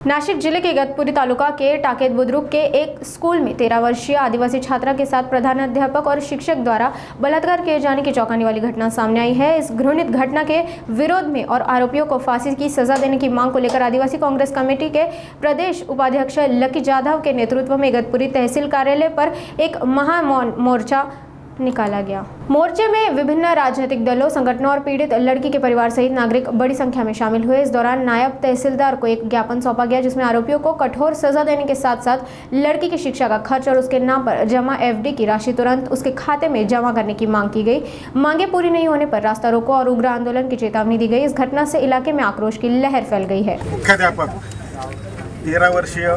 नासिक जिले के इगतपुरी तालुका के टाकेत बुद्रुक के एक स्कूल में 13 वर्षीय आदिवासी छात्रा के साथ प्रधानाध्यापक और शिक्षक द्वारा बलात्कार किए जाने की चौंकाने वाली घटना सामने आई है। इस घृणित घटना के विरोध में और आरोपियों को फांसी की सजा देने की मांग को लेकर आदिवासी कांग्रेस कमेटी के प्रदेश उपाध्यक्ष लकी जाधव के नेतृत्व में इगतपुरी तहसील कार्यालय पर एक महामौन मोर्चा निकाला गया। मोर्चे में विभिन्न राजनीतिक दलों, संगठनों और पीड़ित लड़की के परिवार सहित नागरिक बड़ी संख्या में शामिल हुए। इस दौरान नायब तहसीलदार को एक ज्ञापन सौंपा गया जिसमें आरोपियों को कठोर सजा देने के साथ साथ लड़की की शिक्षा का खर्च और उसके नाम पर जमा एफडी की राशि तुरंत उसके खाते में जमा करने की मांग की गई। मांगे पूरी नहीं होने पर रास्ता रोको और उग्र आंदोलन की चेतावनी दी गई। इस घटना से इलाके में आक्रोश की लहर फैल गई है। मुख्याध्यापक 13 वर्षीय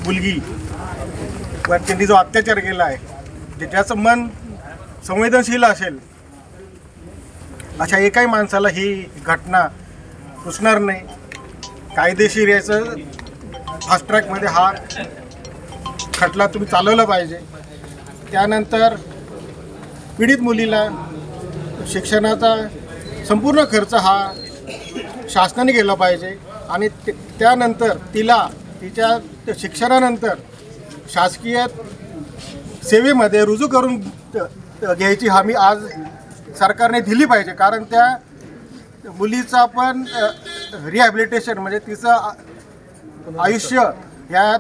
मुलगी वर त्यांनी जो अत्याचार केला आहे, ज्याचं मन संवेदनशील असेल अशा एकाही माणसाला ही घटना रुचणार नाही। कायदेशीर याचं फास्ट ट्रॅकमध्ये हा खटला तुम्ही चालवला पाहिजे। त्यानंतर पीडित मुलीला शिक्षणाचा संपूर्ण खर्च हा शासनाने केला पाहिजे आणि त्यानंतर तिच्या शिक्षणानंतर शासकीय सेवेमध्ये रुजू करून घ्यायची हमी आज सरकारने दिली पाहिजे। कारण त्या मुलीचा पण रिहॅबिलिटेशन म्हणजे तिचं आयुष्य या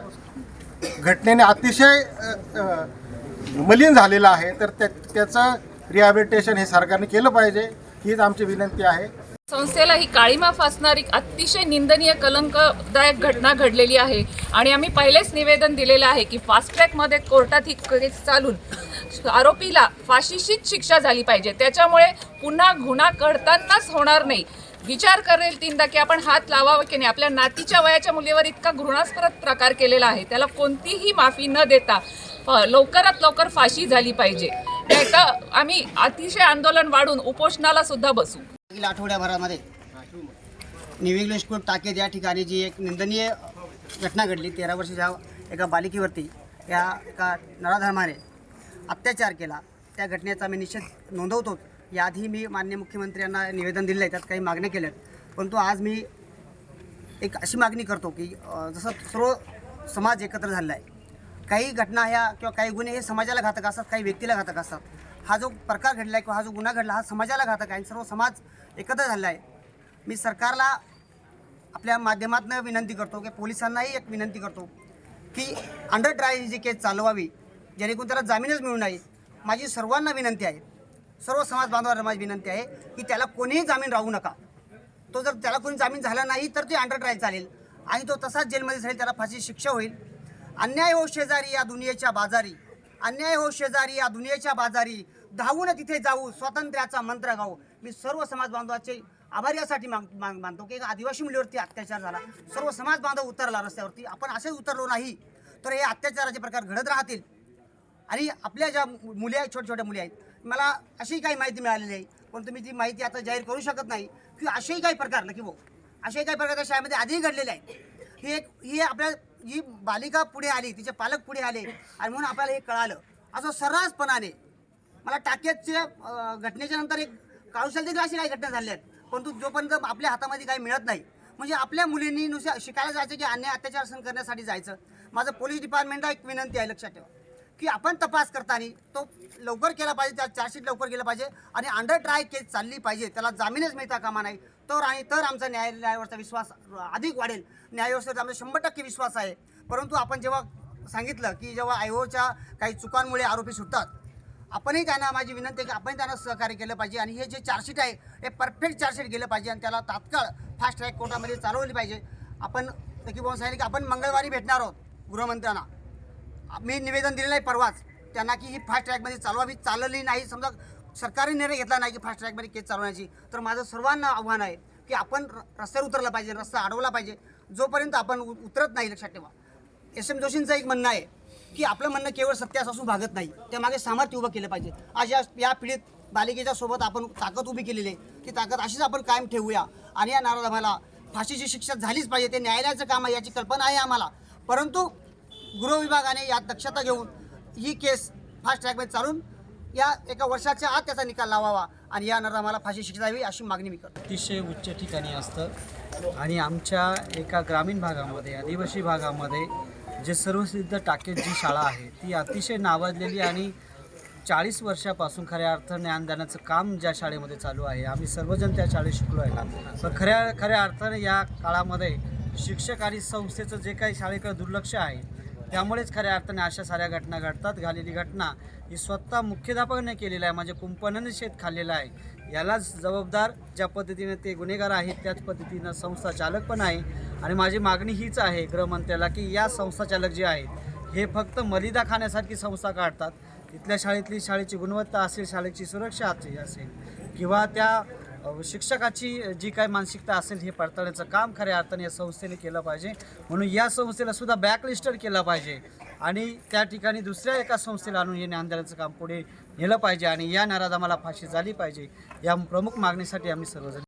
घटनेने अतिशय मलिन झालेलं आहे, तर त्याचं रिहॅबिलिटेशन हे सरकारने केलं पाहिजे, हीच आमची विनंती आहे। संस्थेला ही काळीमा फासणारी अतिशय निंदनीय कलंकदायक घटना घडलेली आहे आणि आम्ही पहिलेच निवेदन दिलेलं आहे की फास्ट ट्रॅकमध्ये कोर्टात ही केस चालून आरोपीला फाशीचीच शिक्षा झाली पाहिजे। त्याच्यामुळे पुन्हा गुन्हा घडतानाच होणार नाही। विचार करेल तीनदा की आपण हात लावावा की नाही। आपल्या नातीच्या वयाच्या मुलीवर इतका घृणास्पद प्रकार केलेला आहे, त्याला कोणतीही माफी न देता लवकरात लवकर फाशी झाली पाहिजे। नाहीतर आम्ही अतिशय आंदोलन वाढून उपोषणाला सुद्धा बसू। आठवड्याभरामध्ये न्यू इंग्लिश स्कूल टाकेत या ठिकाणी जी एक निंदनीय घटना घडली, 13 वर्षाच्या एका बालिकेवरती या एका नराधमाने अत्याचार केला, त्या घटनेचा मी निषेध नोंदवतो। याआधी मी माननीय मुख्यमंत्र्यांना निवेदन दिलं आहे, त्यात काही मागण्या केल्यात, परंतु आज मी एक अशी मागणी करतो की जसं सर्व समाज एकत्र झालेला आहे, काही घटना ह्या किंवा काही गुन्हे हे समाजाला घातक असतात, काही व्यक्तीला घातक असतात। हा जो प्रकार घडला आहे किंवा हा जो गुन्हा घडला हा समाजाला घातक आहे, सर्व समाज एकत्र झालेला आहे। मी सरकारला आपल्या माध्यमातून विनंती करतो की पोलिसांनाही एक विनंती करतो की अंडर ट्रायल ही जी केस चालवावी, जेणेकरून त्याला जामीनच मिळू नये। माझी सर्वांना विनंती आहे, सर्व समाज बांधवांना माझी विनंती आहे की त्याला कोणीही जामीन राहू नका। तो जर त्याला कोणी जामीन झाला नाही तर ते अंडर ट्रायल चालेल आणि तो तसाच जेलमध्ये जाईल, त्याला फाशी शिक्षा होईल। अन्याय हो शेजारी या दुनियेच्या बाजारी, अन्याय हो शेजारी या दुनियेच्या बाजारी, धावून तिथे जाऊ स्वातंत्र्याचा मंत्र गाऊ। मी सर्व समाज बांधवाचे आभारी यासाठी मानतो की आदिवासी मुलीवरती अत्याचार झाला, सर्व समाज बांधव उतरला रस्त्यावरती। आपण असेच उतरलो नाही तर हे अत्याचाराचे प्रकार घडत राहतील आणि आपल्या ज्या मुली आहेत, छोट्या छोट्या मुली आहेत, मला अशी काही माहिती मिळालेली आहे, पण तुम्ही ती माहिती आता जाहीर करू शकत नाही की असेही काही प्रकार नक्की असे काही प्रकार त्या शाळेमध्ये आधीही घडलेले आहेत। ही आपल्या जी बालिका पुढे आली, तिचे पालक पुढे आले आणि म्हणून आपल्याला हे कळालं। असं सर्रासपणाने मला टाकेतच्या घटनेच्या नंतर एक काळुशाल देखील अशी काही घटना झाल्या आहेत, परंतु जोपर्यंत आपल्या हातामध्ये काही मिळत नाही, म्हणजे आपल्या मुलींनी नुसतं शिकायला जायचं की अन्याय अत्याचार सहन करण्यासाठी जायचं। माझं पोलीस डिपार्टमेंटला एक विनंती आहे, लक्षात ठेवा की आपण तपास करताना तो लवकर केला पाहिजे, त्या चार्जशीट लवकर केलं पाहिजे आणि अंडर ट्रायल केस चालली पाहिजे, त्याला जामीनच मिळता कामा नाही। तर आमचा न्यायालयावरचा विश्वास अधिक वाढेल। न्यायाव्यवस्थेवर आमचा 100% विश्वास आहे। परंतु आपण जेव्हा सांगितलं की जेव्हा आयोच्या काही चुकांमुळे आरोपी सुटतात, आपणही त्यांना माझी विनंती आहे की आपण त्यांना सहकार्य केलं पाहिजे आणि हे जे चार्जशीट आहे हे परफेक्ट चार्जशीट गेलं पाहिजे आणि त्याला तात्काळ फास्ट ट्रॅक कोर्टामध्ये चालवली पाहिजे। आपण नक्की बोलून सांगितलं की आपण मंगळवारी भेटणार आहोत गृहमंत्र्यांना। मी निवेदन दिलेलं आहे परवाच त्यांना की ही फास्ट ट्रॅकमध्ये चालवावी, चालली नाही, समजा सरकारने निर्णय घेतला नाही की फास्ट ट्रॅकमध्ये केस चालवण्याची, तर माझं सर्वांना आव्हान आहे की आपण रस्त्यावर उतरलं पाहिजे, रस्ता अडवला पाहिजे। जोपर्यंत आपण उतरत नाही, लक्षात ठेवा SM जोशींचं एक म्हणणं आहे की आपलं म्हणणं केवळ सत्यास असून भागत नाही, त्यामागे सामर्थ्य उभं केलं पाहिजे। आज या पीडित बालिकेच्या सोबत आपण ताकद उभी केलेली आहे, ती ताकद अशीच आपण कायम ठेवूया आणि या नराधमाला फाशीची शिक्षा झालीच पाहिजे। ते न्यायालयाचं काम आहे, याची कल्पना आहे आम्हाला, परंतु गृह विभागाने यात दक्षता घेऊन ही केस फास्ट ट्रॅकमध्ये चालून या एका वर्षाच्या आत त्याचा निकाल लावावा आणि या नराधमाला फाशी शिक्षा द्यावी अशी मागणी मी करतो. अतिशय उच्च ठिकाणी असतं आणि आमच्या एका ग्रामीण भागामध्ये आदिवासी भागामध्ये जे सर्वसिद्ध टाकेद जी शाळा आहे ती अतिशय नावाजलेली आणि 40 वर्षापासून खऱ्या अर्थाने ज्ञानदानाचं काम ज्या शाळेमध्ये चालू आहे. आम्ही सर्वजण त्या शाळेत शिकलो आहे. पण खऱ्या अर्थाने या काळामध्ये शिक्षक आणि संस्थेचं जे काही शाळेकडे दुर्लक्ष आहे त्यामुळेच खऱ्या अर्थाने अशा साऱ्या घटना घडतात. झालेली घटना ही स्वतः मुख्याध्यापकाने केलेलं आहे, म्हणजे कुंपणाने शेत खाल्लेलं आहे. यालाच जबाबदार ज्या पद्धतीने ते गुन्हेगार आहेत त्याच पद्धतीनं संस्था चालक पण आहे. आणि माझी मागणी हीच आहे गृहमंत्र्याला की या संस्था चालक जे आहेत हे फक्त मलिदा खाण्यासारखी संस्था काढतात. तिथल्या शाळेची गुणवत्ता असेल, शाळेची सुरक्षा असेल किंवा त्या शिक्षकाची जी काही मानसिकता असेल हे पडताळण्याचं काम खऱ्या अर्थाने या संस्थेने केलं पाहिजे. म्हणून या संस्थेला सुद्धा बॅकलिस्टेड केलं पाहिजे आणि त्या ठिकाणी दुसऱ्या एका संस्थेला आणून हे ज्ञान देण्याचं काम पुढे नेलं पाहिजे आणि या नराधमाला फाशी झाली पाहिजे. या प्रमुख मागणीसाठी आम्ही सर्वजण